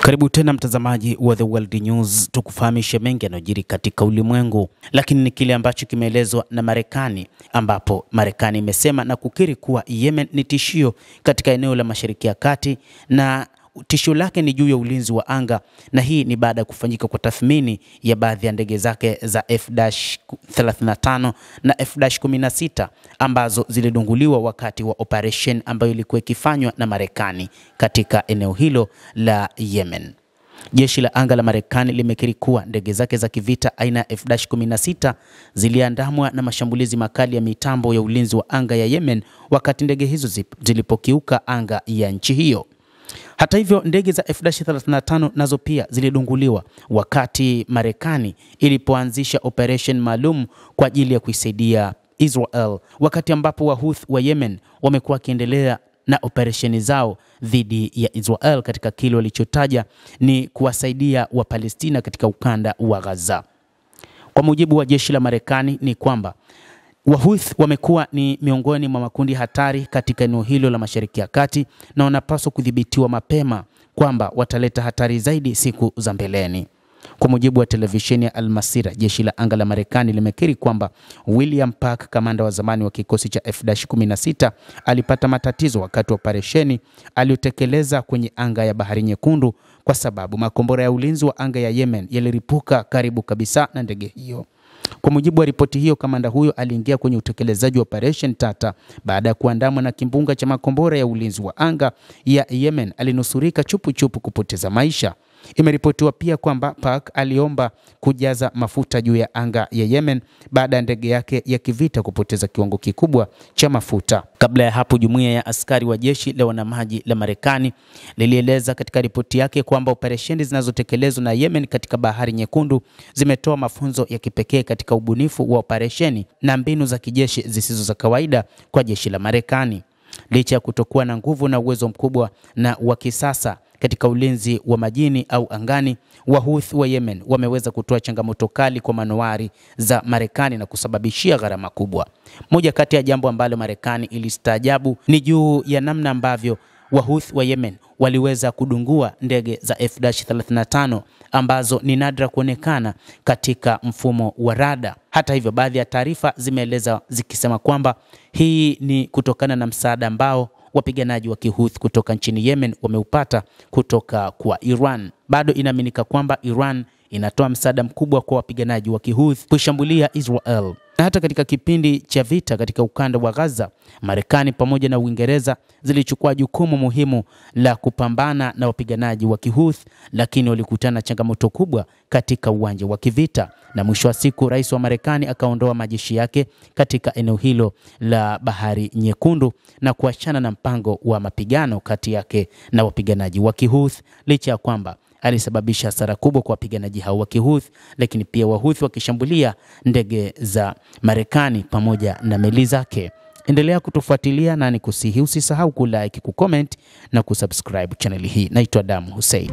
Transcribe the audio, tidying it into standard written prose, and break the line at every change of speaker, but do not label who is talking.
Karibu tena mtazamaji wa The World News, tukufahamishe mengi yanayojiri katika ulimwengu, lakini ni kile ambacho kimeelezwa na Marekani, ambapo Marekani imesema na kukiri kuwa Yemen ni tishio katika eneo la Mashariki ya Kati na tishio lake ni juu ya ulinzi wa anga, na hii ni baada ya kufanyika kwa tathmini ya baadhi ya ndege zake za F-35 na F-16 ambazo zilidunguliwa wakati wa operation ambayo ilikuwa ikifanywa na Marekani katika eneo hilo la Yemen. Jeshi la anga la Marekani limekiri kuwa ndege zake za kivita aina ya F-16 ziliandamwa na mashambulizi makali ya mitambo ya ulinzi wa anga ya Yemen wakati ndege hizo zilipokiuka anga ya nchi hiyo. Hata hivyo, ndege za F-35 nazo pia zilidunguliwa wakati Marekani ilipoanzisha operation maalum kwa ajili ya kuisaidia Israel, wakati ambapo Wahouthi wa Yemen wamekuwa wakiendelea na operesheni zao dhidi ya Israel katika kile walichotaja ni kuwasaidia Wapalestina katika ukanda wa Gaza. Kwa mujibu wa jeshi la Marekani ni kwamba Wahouthi wamekuwa ni miongoni mwa makundi hatari katika eneo hilo la Mashariki ya Kati na wanapaswa kudhibitiwa mapema kwamba wataleta hatari zaidi siku za mbeleni. Kwa mujibu wa televisheni ya Al Masira, jeshi la anga la Marekani limekiri kwamba William Park, kamanda wa zamani wa kikosi cha F-16, alipata matatizo wakati wa operesheni aliyotekeleza kwenye anga ya Bahari Nyekundu kwa sababu makombora ya ulinzi wa anga ya Yemen yaliripuka karibu kabisa na ndege hiyo. Kwa mujibu wa ripoti hiyo, kamanda huyo aliingia kwenye utekelezaji wa operation tata baada ya kuandamwa na kimbunga cha makombora ya ulinzi wa anga ya Yemen. Alinusurika chupu kupoteza maisha. Imeripotiwa pia kwamba Park aliomba kujaza mafuta juu ya anga ya Yemen baada ya ndege yake ya kivita kupoteza kiwango kikubwa cha mafuta. Kabla ya hapo, jumuiya ya askari wa jeshi la wanamaji la Marekani lilieleza katika ripoti yake kwamba operesheni zinazotekelezwa na Yemen katika Bahari Nyekundu zimetoa mafunzo ya kipekee katika ubunifu wa operesheni na mbinu za kijeshi zisizo za kawaida kwa jeshi la Marekani. Licha ya kutokuwa na nguvu na uwezo mkubwa na wa kisasa katika ulinzi wa majini au angani, Wahouthi wa Yemen wameweza kutoa changamoto kali kwa manowari za Marekani na kusababishia gharama kubwa. Moja kati ya jambo ambalo Marekani ilistaajabu ni juu ya namna ambavyo Wahouthi wa Yemen waliweza kudungua ndege za F-35 ambazo ni nadra kuonekana katika mfumo wa rada. Hata hivyo, baadhi ya taarifa zimeeleza zikisema kwamba hii ni kutokana na msaada ambao wapiganaji wa Kihouthi kutoka nchini Yemen wameupata kutoka kwa Iran. Bado inaaminika kwamba Iran inatoa msaada mkubwa kwa wapiganaji wa Kihouthi kushambulia Israel. Na hata katika kipindi cha vita katika ukanda wa Gaza, Marekani pamoja na Uingereza zilichukua jukumu muhimu la kupambana na wapiganaji wa Kihouthi, lakini walikutana changamoto kubwa katika uwanja wa kivita, na mwisho wa siku rais wa Marekani akaondoa majeshi yake katika eneo hilo la Bahari Nyekundu na kuachana na mpango wa mapigano kati yake na wapiganaji wa Kihouthi, licha ya kwamba alisababisha hasara kubwa kwa wapiganaji hao wa Kihouthi, lakini pia Wahouthi wakishambulia ndege za Marekani pamoja na meli zake. Endelea kutufuatilia na nikusihi usisahau kulike, kucomment na kusubscribe channel hii. Naitwa Adam Hussein.